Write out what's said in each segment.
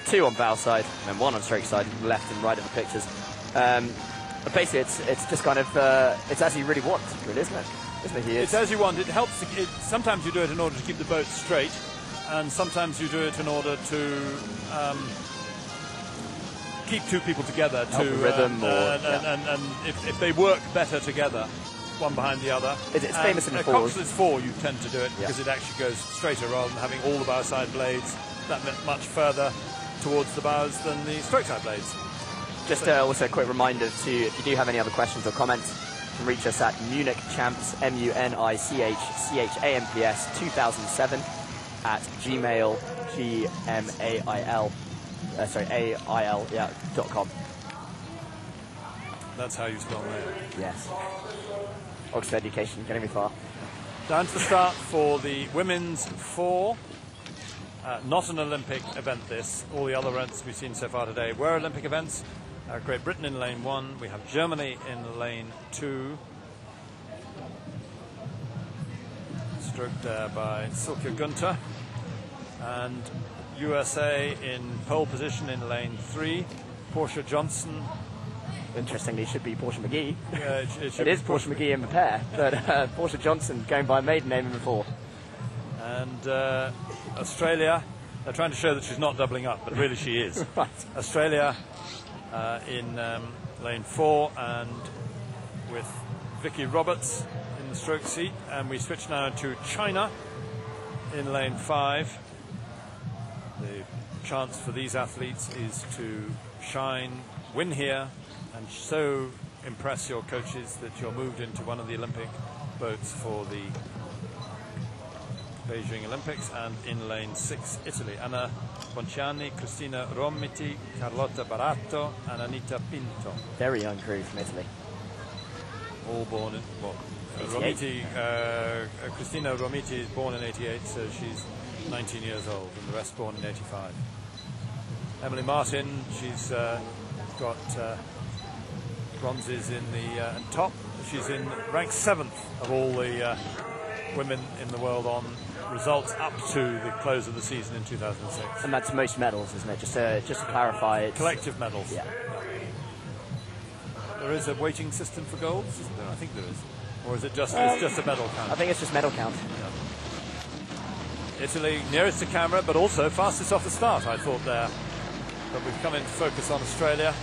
2 on bow side and 1 on stroke side, left and right of the pictures. But basically, it's just kind of it's as you really want, really, isn't it? It's as you want. It helps. Sometimes you do it in order to keep the boat straight, and sometimes you do it in order to keep 2 people together. To rhythm, and if they work better together, one behind the other. It's famous in the fours. Coxless 4, you tend to do it because it actually goes straighter rather than having all the bow side blades that much further towards the bows than the stroke side blades. Just also a quick reminder to, if you do have any other questions or comments, you can reach us at Munich Champs, MUNICHCHAMPS 2007 at AIL.com. That's how you spell mail. Yes. Oxford education, getting me far. Down to the start for the women's 4. Not an Olympic event this. All the other events we've seen so far today were Olympic events. Great Britain in lane 1. We have Germany in lane 2. Stroked there by Silke Günther. And USA in pole position in lane 3. Portia Johnson. Interestingly, it should be Portia McGee. Yeah, it is Portia McGee in the pair, but Portia Johnson going by maiden name in the 4. And Australia, they're trying to show that she's not doubling up, but really she is. Right. Australia in lane 4, and with Vicky Roberts in the stroke seat. And we switch now to China in lane 5. The chance for these athletes is to shine, win here, and so impress your coaches that you're moved into one of the Olympic boats for the Beijing Olympics. And in lane 6, Italy, Anna Bonciani, Cristina Romiti, Carlotta Barato, and Anita Pinto. Very young crew from Italy. All born in, Cristina Romiti is born in 88, so she's 19 years old, and the rest born in 85. Emily Martin, she's got bronzes in the top. She's in rank 7th of all the women in the world on results up to the close of the season in 2006. And that's most medals, isn't it? Just to clarify, it's collective medals. Yeah. There is a weighting system for golds, isn't there? I think there is. Or is it just it's just a medal count? I think it's just medal count. Yeah. Italy nearest to camera, but also fastest off the start, I thought there. But we've come into focus on Australia.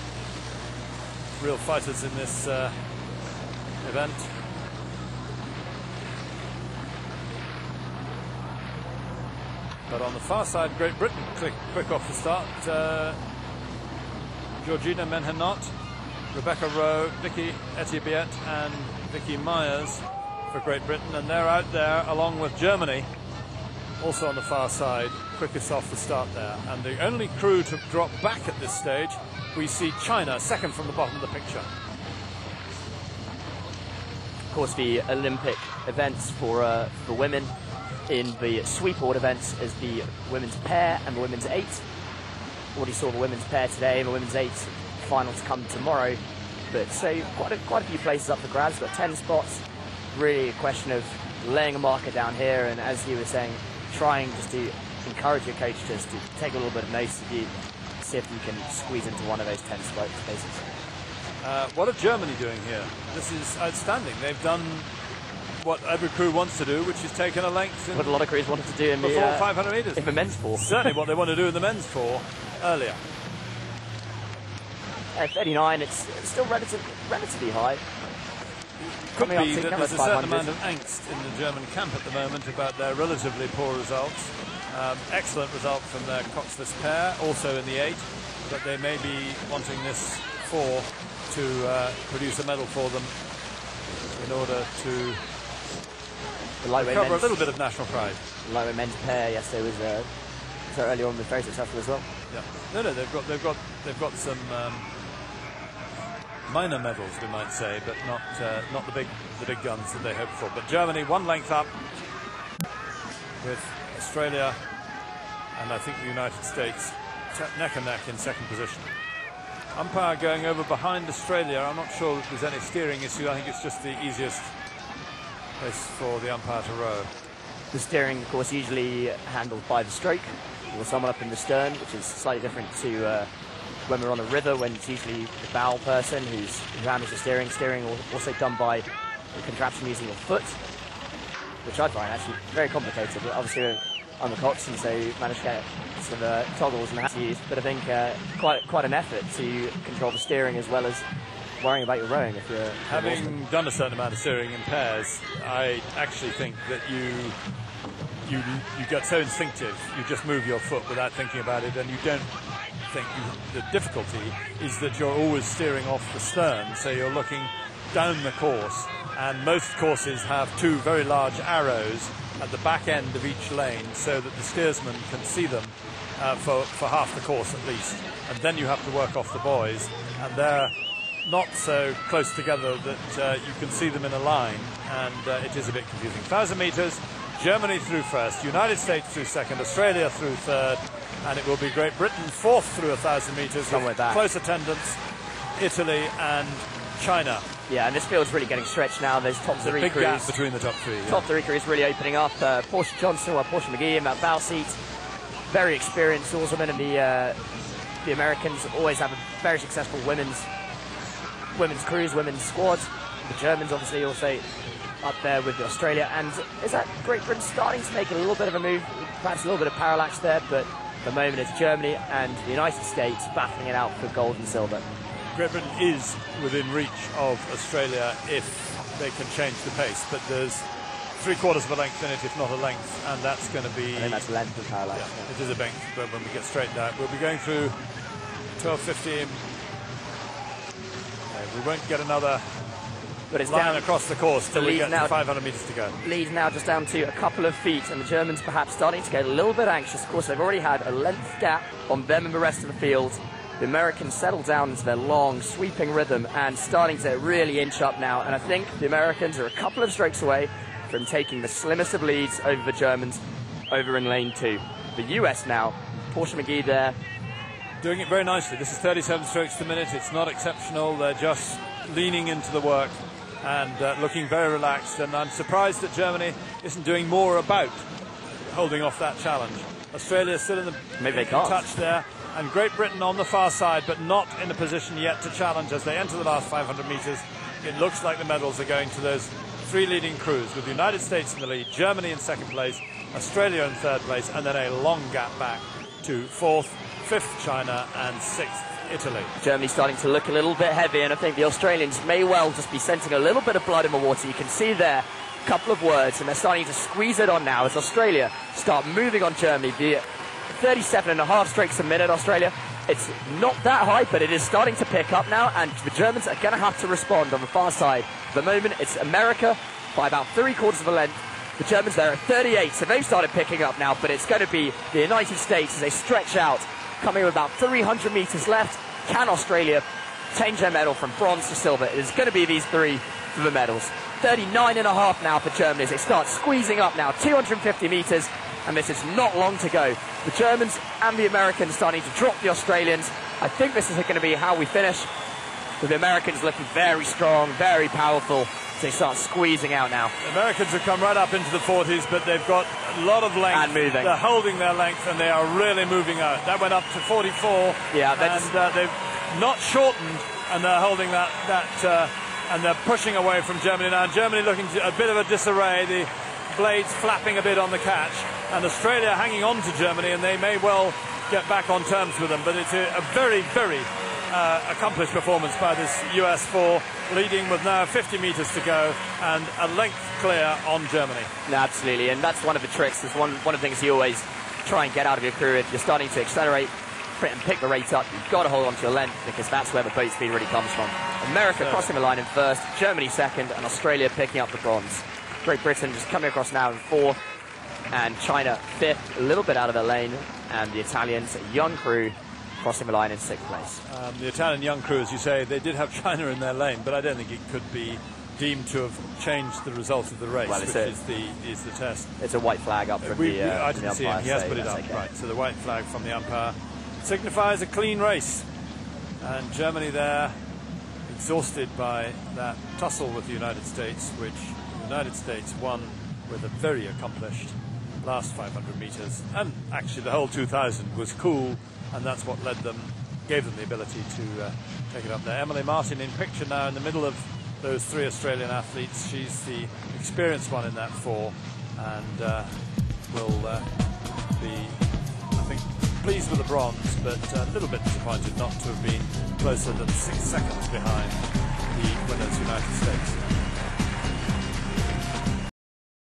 Real fighters in this event. But on the far side, Great Britain quick off the start. Georgina Menhenot, Rebecca Rowe, Vicky Etibiet and Vicky Myers for Great Britain. And they're out there along with Germany, also on the far side, quickest off the start there. And the only crew to drop back at this stage, we see China, second from the bottom of the picture. Of course, the Olympic events for women in the sweepboard events is the women's pair and the women's 8. Already saw the women's pair today, and the women's 8 final to come tomorrow. But so quite a few places up for grabs. Got 10 spots. Really a question of laying a marker down here, and as you were saying, trying just to encourage your coach just to take a little bit of notice of you, see if you can squeeze into one of those 10 spaces. What are Germany doing here? This is outstanding. They've done what every crew wants to do, which is taken a length. What a lot of crews wanted to do in before 500 metres. In the men's 4. Certainly what they want to do in the men's 4 earlier. 39, it's still relatively high. Could be that there's a certain amount of angst in the German camp at the moment about their relatively poor results. Excellent result from their Coxless pair, also in the 8, but they may be wanting this 4 to produce a medal for them in order to recover a little bit of national pride. The lightweight men's pair yesterday was so earlier on was very successful as well. Yeah. No, they've got some minor medals, we might say, but not the big guns that they hoped for. But Germany 1 length up with Australia and I think the United States neck and neck in second position. Umpire going over behind Australia. I'm not sure that there's any steering issue. I think it's just the easiest place for the umpire to row. The steering, of course, usually handled by the stroke. or someone up in the stern, which is slightly different to when we're on the river, when it's usually the bow person who handles the steering. Steering also done by the contraption using your foot, which I find actually very complicated. But obviously I'm a coxswain, so managed to get some toggles and to use. But I think quite an effort to control the steering as well as worrying about your rowing. If you're having done a certain amount of steering in pairs, I actually think that you get so instinctive. You just move your foot without thinking about it, and you don't think the difficulty is that you're always steering off the stern, so you're looking down the course, and most courses have two very large arrows at the back end of each lane so that the steersman can see them for half the course at least, and then you have to work off the buoys, and they're not so close together that you can see them in a line, and it is a bit confusing. 1,000 meters, Germany through first, United States through second, Australia through third, and it will be Great Britain fourth through 1,000 meters with close attendance, Italy and China. Yeah, and this field's really getting stretched now. There's top three big crews. Gap between the top three. Yeah. Top three crews really opening up. Portia Johnson or Portia McGee in that bow seat. Very experienced oarswomen, and the Americans always have a very successful women's crews, women's squads. The Germans obviously also up there with Australia, and is that Great Britain starting to make a little bit of a move, perhaps a little bit of parallax there, but at the moment it's Germany and the United States battling it out for gold and silver. Great Britain is within reach of Australia if they can change the pace, but there's 3/4 of a length in it, if not a length, and that's going to be... I think that's length of parallax. Yeah, it is a length, but when we get straightened out, we'll be going through 12:15. We won't get another line down across the course till we get to 500 metres to go. Lead now just down to a couple of feet, and the Germans perhaps starting to get a little bit anxious. Of course, they've already had a length gap on them and the rest of the field. The Americans settle down into their long, sweeping rhythm and starting to really inch up now. And I think the Americans are a couple of strokes away from taking the slimmest of leads over the Germans over in lane 2. The US now, Portia McGee there. Doing it very nicely. This is 37 strokes per minute. It's not exceptional. They're just leaning into the work and looking very relaxed. And I'm surprised that Germany isn't doing more about holding off that challenge. Australia still in the touch there. And Great Britain on the far side, but not in a position yet to challenge as they enter the last 500 metres. It looks like the medals are going to those three leading crews, with the United States in the lead, Germany in second place, Australia in third place, and then a long gap back to fourth, fifth China, and sixth Italy. Germany starting to look a little bit heavy, and I think the Australians may well just be sensing a little bit of blood in the water. You can see there a couple of words, and they're starting to squeeze it on now as Australia start moving on Germany. The 37.5 strokes a minute, Australia. It's not that high, but it is starting to pick up now, and the Germans are going to have to respond on the far side. At the moment, it's America by about 3/4 of a length. The Germans there at 38, so they've started picking up now, but it's going to be the United States as they stretch out, coming with about 300 metres left. Can Australia change their medal from bronze to silver? It is going to be these three for the medals. 39.5 now for Germany as they start squeezing up now, 250 metres. And this is not long to go. The Germans and the Americans starting to drop the Australians. I think this is going to be how we finish, with the Americans looking very strong, very powerful. So they start squeezing out now. The Americans have come right up into the 40s, but they've got a lot of length. And moving. They're holding their length, and they are really moving out. That went up to 44. Yeah, and they've not shortened, and they're holding that and they're pushing away from Germany now. Germany looking to a bit of a disarray. The blades flapping a bit on the catch, and Australia hanging on to Germany, and they may well get back on terms with them. But it's a very, very accomplished performance by this US 4, leading with now 50 metres to go and a length clear on Germany. No, absolutely, and that's one of the tricks. It's one of the things you always try and get out of your crew. If you're starting to accelerate and pick the rates up, you've got to hold on to your length, because that's where the boat speed really comes from. America crossing the line in first, Germany second, and Australia picking up the bronze. Great Britain just coming across now in fourth, and China fifth, a little bit out of their lane, and the Italians, a young crew, crossing the line in sixth place. The Italian young crew, as you say, they did have China in their lane, but I don't think it could be deemed to have changed the result of the race, which is the test. It's a white flag up from the I didn't see him. He has put it up, right. So the white flag from the umpire signifies a clean race. And Germany there, exhausted by that tussle with the United States, which the United States won with a very accomplished last 500 metres, and actually the whole 2000 was cool, and that's what gave them the ability to take it up there. Emily Martin in picture now in the middle of those 3 Australian athletes. She's the experienced one in that 4, and will be, I think, pleased with the bronze, but a little bit disappointed not to have been closer than 6 seconds behind the winners, United States.